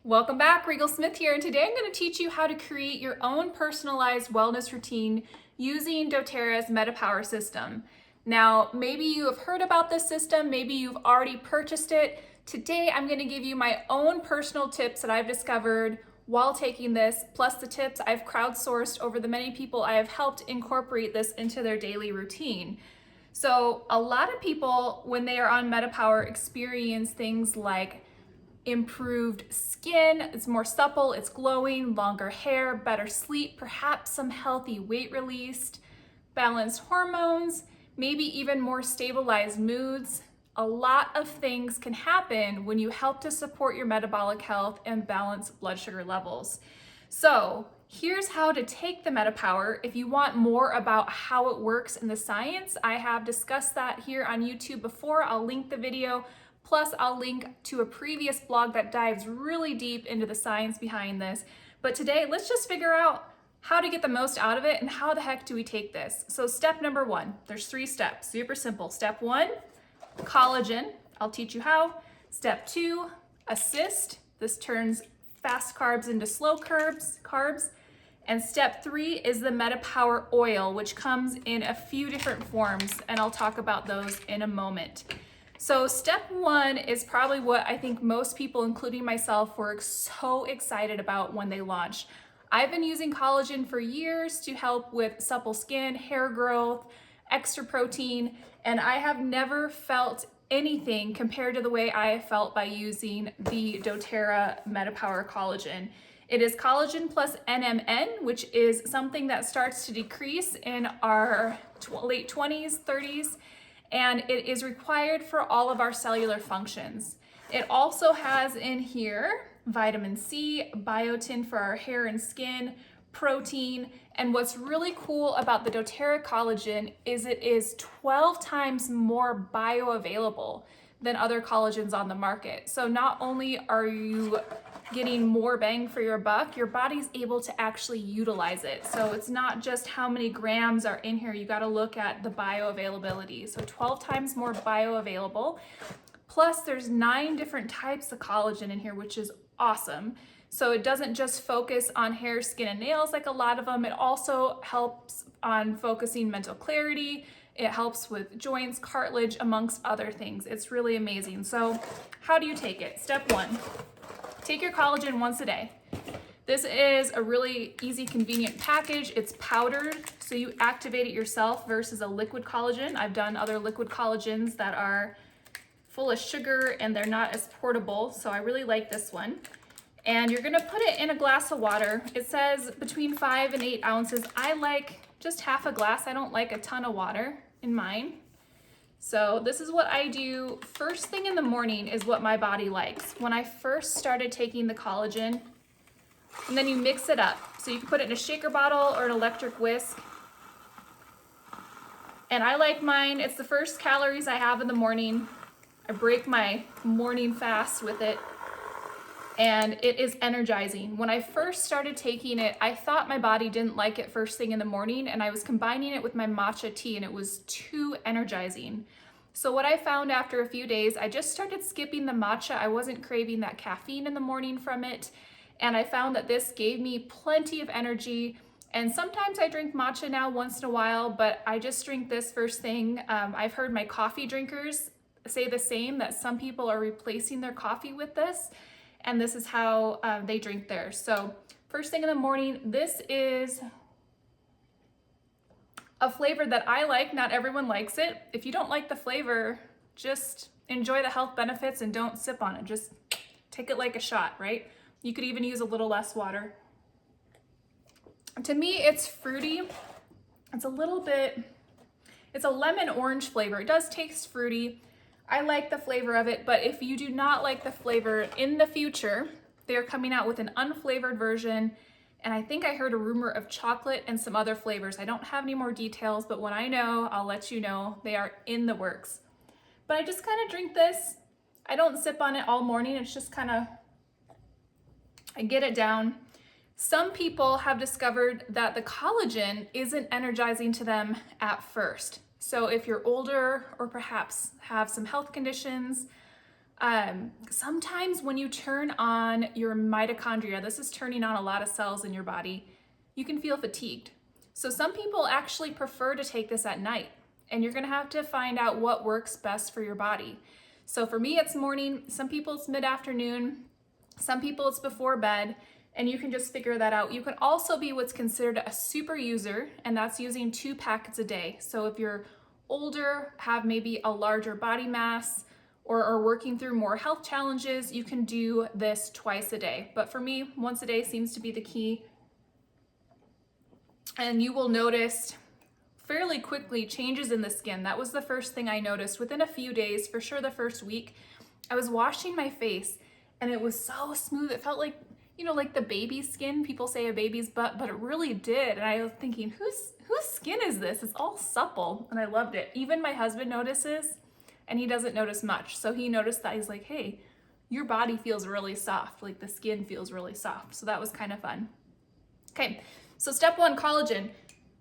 Welcome back, Rigel Smith here, and today I'm going to teach you how to create your own personalized wellness routine using doTERRA's MetaPWR system. Now, maybe you have heard about this system, maybe you've already purchased it. Today, I'm going to give you my own personal tips that I've discovered while taking this, plus the tips I've crowdsourced over the many people I have helped incorporate this into their daily routine. So a lot of people, when they are on MetaPWR, experience things like improved skin, it's more supple, it's glowing, longer hair, better sleep, perhaps some healthy weight released, balanced hormones, maybe even more stabilized moods. A lot of things can happen when you help to support your metabolic health and balance blood sugar levels. So here's how to take the MetaPWR. If you want more about how it works in the science, I have discussed that here on YouTube before. I'll link the video. Plus, I'll link to a previous blog that dives really deep into the science behind this. But today, let's just figure out how to get the most out of it and how the heck do we take this. So step number one, there's 3 steps, super simple. Step 1, collagen. I'll teach you how. Step 2, assist. This turns fast carbs into slow carbs. And step 3 is the MetaPWR oil, which comes in a few different forms, and I'll talk about those in a moment. So step 1 is probably what I think most people, including myself, were so excited about when they launched. I've been using collagen for years to help with supple skin, hair growth, extra protein, and I have never felt anything compared to the way I felt by using the doTERRA MetaPWR collagen. It is collagen plus NMN, which is something that starts to decrease in our late 20s, 30s, and it is required for all of our cellular functions. It also has in here vitamin C, biotin for our hair and skin, protein, and what's really cool about the doTERRA collagen is it is 12 times more bioavailable than other collagens on the market. So not only are you getting more bang for your buck, your body's able to actually utilize it. So it's not just how many grams are in here, you gotta look at the bioavailability. So 12 times more bioavailable. Plus there's 9 different types of collagen in here, which is awesome. So it doesn't just focus on hair, skin, and nails like a lot of them. It also helps on focusing mental clarity. It helps with joints, cartilage, amongst other things. It's really amazing. So how do you take it? Step 1. Take your collagen once a day. This is a really easy, convenient package. It's powdered, so you activate it yourself versus a liquid collagen. I've done other liquid collagens that are full of sugar and they're not as portable, so I really like this one. And you're gonna put it in a glass of water. It says between 5 and 8 ounces. I like just half a glass. I don't like a ton of water in mine. So this is what I do first thing in the morning is what my body likes. When I first started taking the collagen, and then you mix it up. So you can put it in a shaker bottle or an electric whisk. And I like mine, it's the first calories I have in the morning. I break my morning fast with it. And it is energizing. When I first started taking it, I thought my body didn't like it first thing in the morning, and I was combining it with my matcha tea, and it was too energizing. So what I found after a few days, I just started skipping the matcha. I wasn't craving that caffeine in the morning from it, and I found that this gave me plenty of energy. And sometimes I drink matcha now once in a while, but I just drink this first thing. I've heard my coffee drinkers say the same, that some people are replacing their coffee with this. And this is how they drink theirs. So first thing in the morning, this is a flavor that I like. Not everyone likes it. If you don't like the flavor, just enjoy the health benefits and don't sip on it. Just take it like a shot, right? You could even use a little less water. To me, it's fruity. It's a little bit, it's a lemon orange flavor. It does taste fruity. I like the flavor of it, but if you do not like the flavor, in the future, they're coming out with an unflavored version, and I think I heard a rumor of chocolate and some other flavors. I don't have any more details, but when I know, I'll let you know. They are in the works. But I just kind of drink this. I don't sip on it all morning. It's just kind of, I get it down. Some people have discovered that the collagen isn't energizing to them at first. So if you're older or perhaps have some health conditions, Sometimes when you turn on your mitochondria, this is turning on a lot of cells in your body, you can feel fatigued. So some people actually prefer to take this at night, and you're gonna have to find out what works best for your body. So for me, it's morning, some people it's mid-afternoon, some people it's before bed, and you can just figure that out. You can also be what's considered a super user, and that's using 2 packets a day. So if you're older, have maybe a larger body mass, or are working through more health challenges, you can do this twice a day. But for me, once a day seems to be the key. And you will notice fairly quickly changes in the skin. That was the first thing I noticed. Within a few days, for sure the first week, I was washing my face and it was so smooth. It felt like, you know, like the baby skin. People say a baby's butt, but it really did. And I was thinking, whose skin is this? It's all supple, and I loved it. Even my husband notices, and he doesn't notice much. So he noticed that. He's like, hey, your body feels really soft. Like the skin feels really soft. So that was kind of fun. Okay, so step 1, collagen.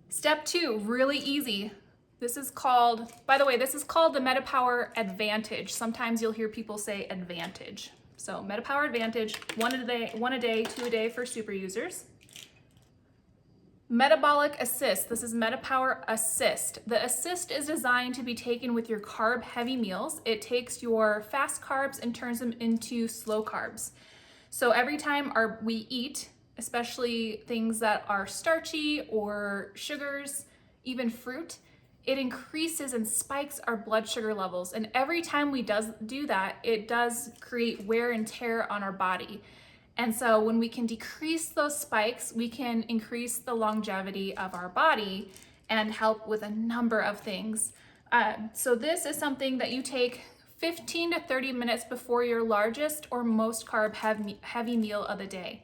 Step 2, really easy. This is called, by the way, this is called the MetaPWR Advantage. Sometimes you'll hear people say Advantage. So MetaPWR Advantage, 1 a day, 2 a day for super users. Metabolic Assist. This is MetaPWR Assist. The Assist is designed to be taken with your carb heavy meals. It takes your fast carbs and turns them into slow carbs. So every time we eat, especially things that are starchy or sugars, even fruit, it increases and spikes our blood sugar levels. And every time we do that, it does create wear and tear on our body. And so when we can decrease those spikes, we can increase the longevity of our body and help with a number of things. So this is something that you take 15 to 30 minutes before your largest or most carb heavy meal of the day.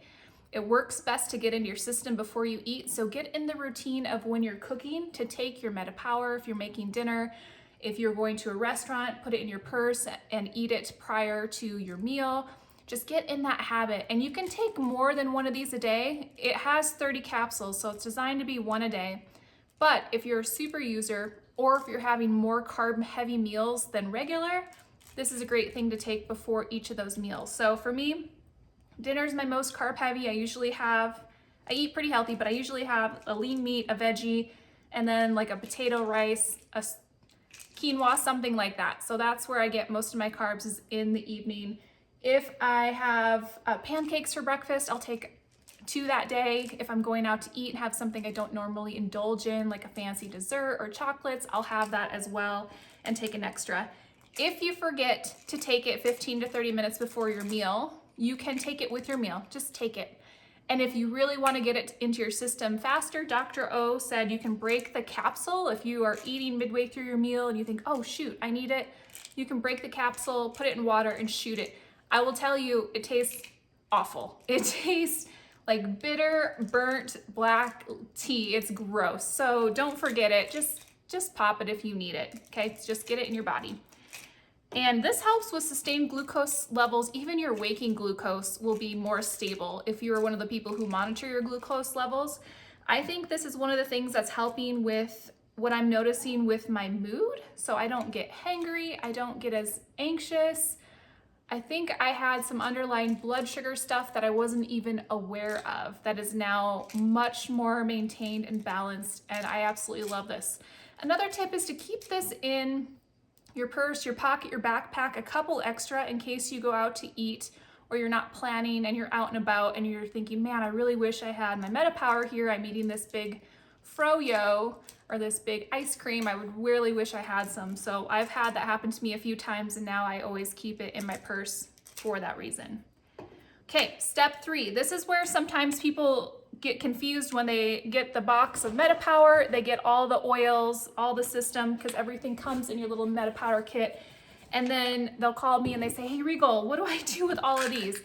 It works best to get into your system before you eat. So get in the routine of when you're cooking to take your MetaPWR if you're making dinner. If you're going to a restaurant, put it in your purse and eat it prior to your meal. Just get in that habit, and you can take more than 1 of these a day. It has 30 capsules, so it's designed to be 1 a day. But if you're a super user, or if you're having more carb heavy meals than regular, this is a great thing to take before each of those meals. So for me, dinner is my most carb heavy. I eat pretty healthy, but I usually have a lean meat, a veggie, and then like a potato, rice, a quinoa, something like that. So that's where I get most of my carbs, is in the evening. If I have pancakes for breakfast, I'll take 2 that day. If I'm going out to eat and have something I don't normally indulge in, like a fancy dessert or chocolates, I'll have that as well and take an extra. If you forget to take it 15 to 30 minutes before your meal, you can take it with your meal. Just take it. And if you really want to get it into your system faster, Dr. O said you can break the capsule. If you are eating midway through your meal and you think, oh shoot, I need it, you can break the capsule, put it in water and shoot it. I will tell you, it tastes awful. It tastes like bitter, burnt black tea. It's gross. So don't forget it. Just pop it if you need it. Okay, just get it in your body. And this helps with sustained glucose levels. Even your waking glucose will be more stable if you are one of the people who monitor your glucose levels. I think this is one of the things that's helping with what I'm noticing with my mood. So I don't get hangry. I don't get as anxious. I think I had some underlying blood sugar stuff that I wasn't even aware of that is now much more maintained and balanced, and I absolutely love this. Another tip is to keep this in your purse, your pocket, your backpack, a couple extra in case you go out to eat or you're not planning and you're out and about and you're thinking, man, I really wish I had my MetaPWR here. I'm eating this big froyo or this big ice cream. I would really wish I had some. So I've had that happen to me a few times, and now I always keep it in my purse for that reason. Okay, step 3. This is where sometimes people get confused when they get the box of MetaPWR. They get all the oils, all the system, because everything comes in your little MetaPWR kit. And then they'll call me and they say, hey, Rigel, what do I do with all of these?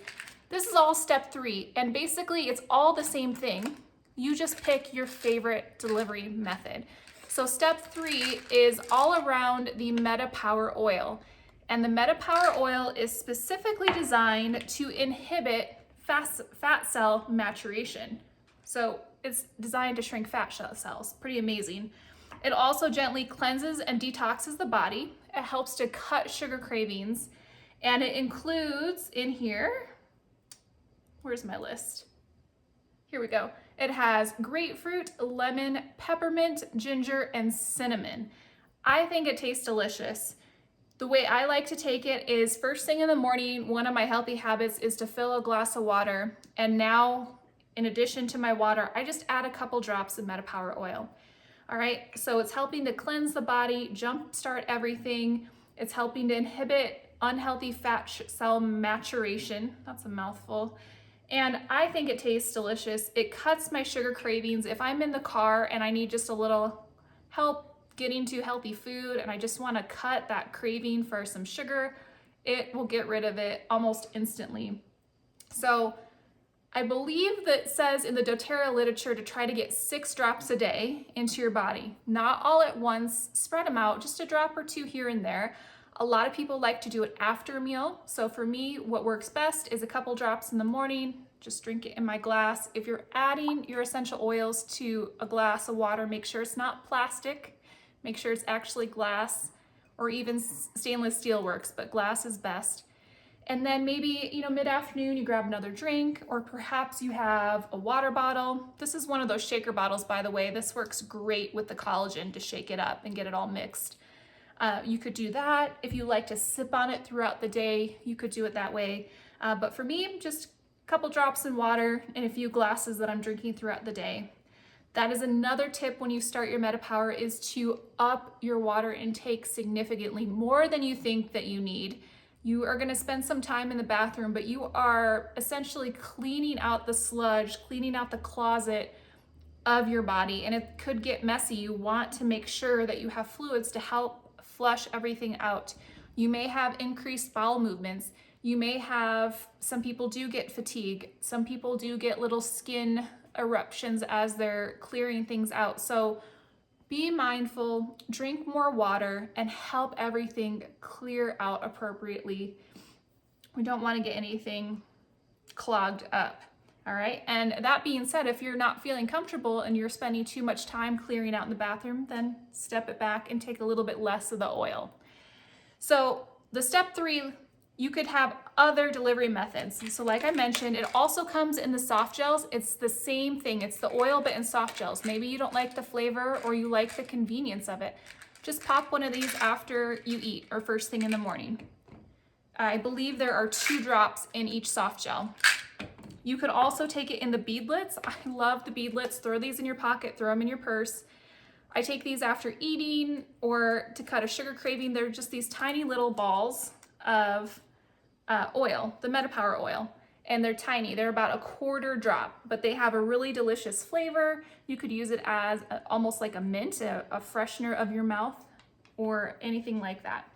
This is all step 3. And basically it's all the same thing. You just pick your favorite delivery method. So step 3 is all around the MetaPWR oil. And the MetaPWR oil is specifically designed to inhibit fat cell maturation. So it's designed to shrink fat cells. Pretty amazing. It also gently cleanses and detoxes the body. It helps to cut sugar cravings. And it includes in here, where's my list? Here we go. It has grapefruit, lemon, peppermint, ginger, and cinnamon. I think it tastes delicious. The way I like to take it is first thing in the morning, one of my healthy habits is to fill a glass of water. And now, in addition to my water, I just add a couple drops of MetaPWR oil. All right, so it's helping to cleanse the body, jumpstart everything. It's helping to inhibit unhealthy fat cell maturation. That's a mouthful. And I think it tastes delicious. It cuts my sugar cravings. If I'm in the car and I need just a little help getting to healthy food and I just want to cut that craving for some sugar, it will get rid of it almost instantly. So I believe that it says in the doTERRA literature to try to get 6 drops a day into your body. Not all at once, spread them out, just a drop or 2 here and there. A lot of people like to do it after a meal. So for me, what works best is a couple drops in the morning, just drink it in my glass. If you're adding your essential oils to a glass of water, make sure it's not plastic. Make sure it's actually glass, or even stainless steel works, but glass is best. And then maybe, mid-afternoon you grab another drink, or perhaps you have a water bottle. This is one of those shaker bottles, by the way. This works great with the collagen to shake it up and get it all mixed. You could do that. If you like to sip on it throughout the day, you could do it that way. But for me, just a couple drops in water and a few glasses that I'm drinking throughout the day. That is another tip when you start your MetaPWR, is to up your water intake significantly, more than you think that you need. You are gonna spend some time in the bathroom, but you are essentially cleaning out the sludge, cleaning out the closet of your body, and it could get messy. You want to make sure that you have fluids to help flush everything out. You may have increased bowel movements. You may have, some people do get fatigue. Some people do get little skin eruptions as they're clearing things out. So be mindful, drink more water, and help everything clear out appropriately. We don't want to get anything clogged up. All right. And that being said, if you're not feeling comfortable and you're spending too much time clearing out in the bathroom, then step it back and take a little bit less of the oil. So the step 3, you could have other delivery methods. So like I mentioned, it also comes in the soft gels. It's the same thing. It's the oil, but in soft gels. Maybe you don't like the flavor or you like the convenience of it. Just pop one of these after you eat or first thing in the morning. I believe there are 2 drops in each soft gel. You could also take it in the beadlets. I love the beadlets. Throw these in your pocket, throw them in your purse. I take these after eating or to cut a sugar craving. They're just these tiny little balls of oil, the MetaPWR oil, and they're tiny. They're about a 1/4 drop, but they have a really delicious flavor. You could use it as almost like a mint, a freshener of your mouth or anything like that.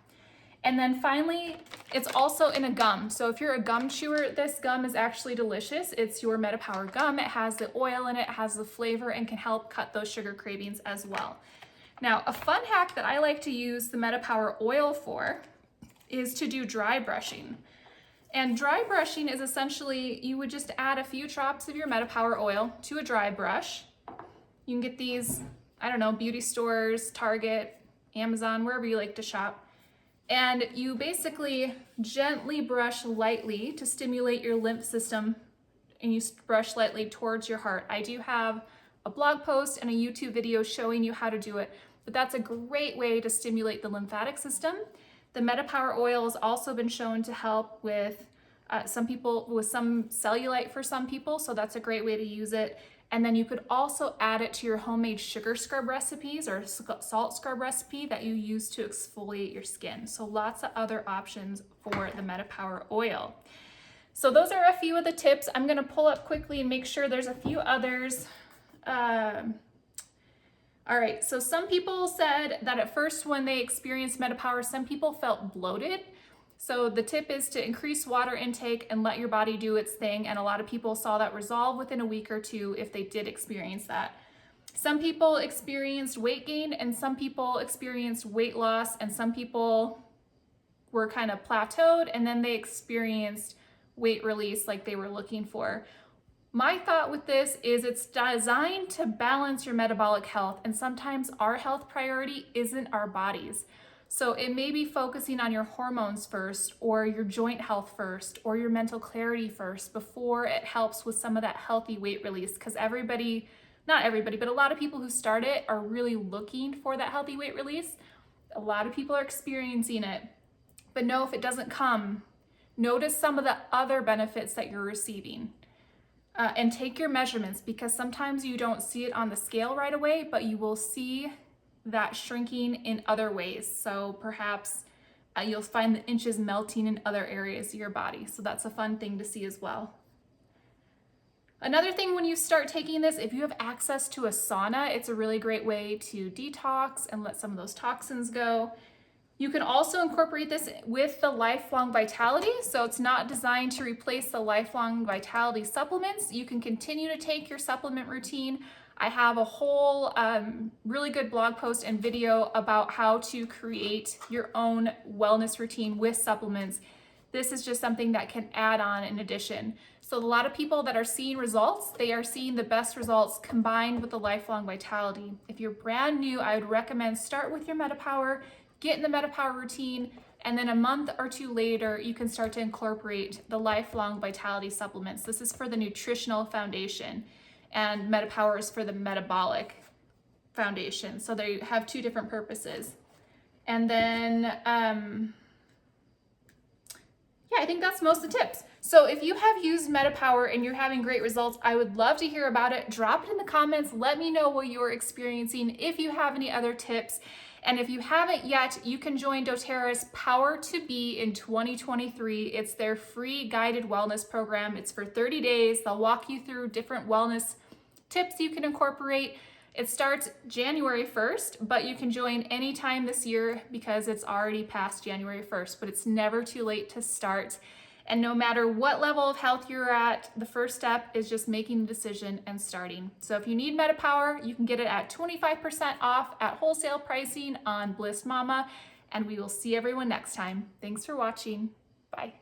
And then finally, it's also in a gum. So if you're a gum chewer, this gum is actually delicious. It's your MetaPWR gum. It has the oil in it, has the flavor, and can help cut those sugar cravings as well. Now, a fun hack that I like to use the MetaPWR oil for is to do dry brushing. And dry brushing is essentially, you would just add a few drops of your MetaPWR oil to a dry brush. You can get these, I don't know, beauty stores, Target, Amazon, wherever you like to shop. And you basically gently brush lightly to stimulate your lymph system, and you brush lightly towards your heart. I do have a blog post and a YouTube video showing you how to do it, but that's a great way to stimulate the lymphatic system. The MetaPWR oil has also been shown to help with some people with some cellulite for some people, so that's a great way to use it. And then you could also add it to your homemade sugar scrub recipes or salt scrub recipe that you use to exfoliate your skin. So lots of other options for the MetaPWR oil. So those are a few of the tips. I'm gonna pull up quickly and make sure there's a few others. All right, so some people said that at first when they experienced MetaPWR, some people felt bloated. So the tip is to increase water intake and let your body do its thing. And a lot of people saw that resolve within a week or 2 if they did experience that. Some people experienced weight gain and some people experienced weight loss, and some people were kind of plateaued and then they experienced weight release like they were looking for. My thought with this is it's designed to balance your metabolic health, and sometimes our health priority isn't our bodies. So it may be focusing on your hormones first, or your joint health first, or your mental clarity first before it helps with some of that healthy weight release. Because everybody, not everybody, but a lot of people who start it are really looking for that healthy weight release. A lot of people are experiencing it, but know if it doesn't come, notice some of the other benefits that you're receiving. And take your measurements, because sometimes you don't see it on the scale right away, but you will see that shrinking in other ways. So perhaps you'll find the inches melting in other areas of your body. So that's a fun thing to see as well. Another thing when you start taking this, if you have access to a sauna, it's a really great way to detox and let some of those toxins go. You can also incorporate this with the Lifelong Vitality. So it's not designed to replace the Lifelong Vitality supplements. You can continue to take your supplement routine. I have a whole really good blog post and video about how to create your own wellness routine with supplements. This is just something that can add on in addition. So a lot of people that are seeing results, they are seeing the best results combined with the Lifelong Vitality. If you're brand new, I would recommend start with your MetaPWR, get in the MetaPWR routine, and then a month or two later, you can start to incorporate the Lifelong Vitality supplements. This is for the nutritional foundation, and MetaPWR is for the metabolic foundation. So they have two different purposes. And then, yeah, I think that's most of the tips. So if you have used MetaPWR and you're having great results, I would love to hear about it. Drop it in the comments. Let me know what you're experiencing. If you have any other tips, and if you haven't yet, you can join doTERRA's Power to Be in 2023. It's their free guided wellness program. It's for 30 days. They'll walk you through different wellness tips you can incorporate. It starts January 1st, but you can join anytime this year because it's already past January 1st, but it's never too late to start. And no matter what level of health you're at, the first step is just making the decision and starting. So if you need MetaPWR, you can get it at 25% off at wholesale pricing on Bliss Mama, and we will see everyone next time. Thanks for watching. Bye.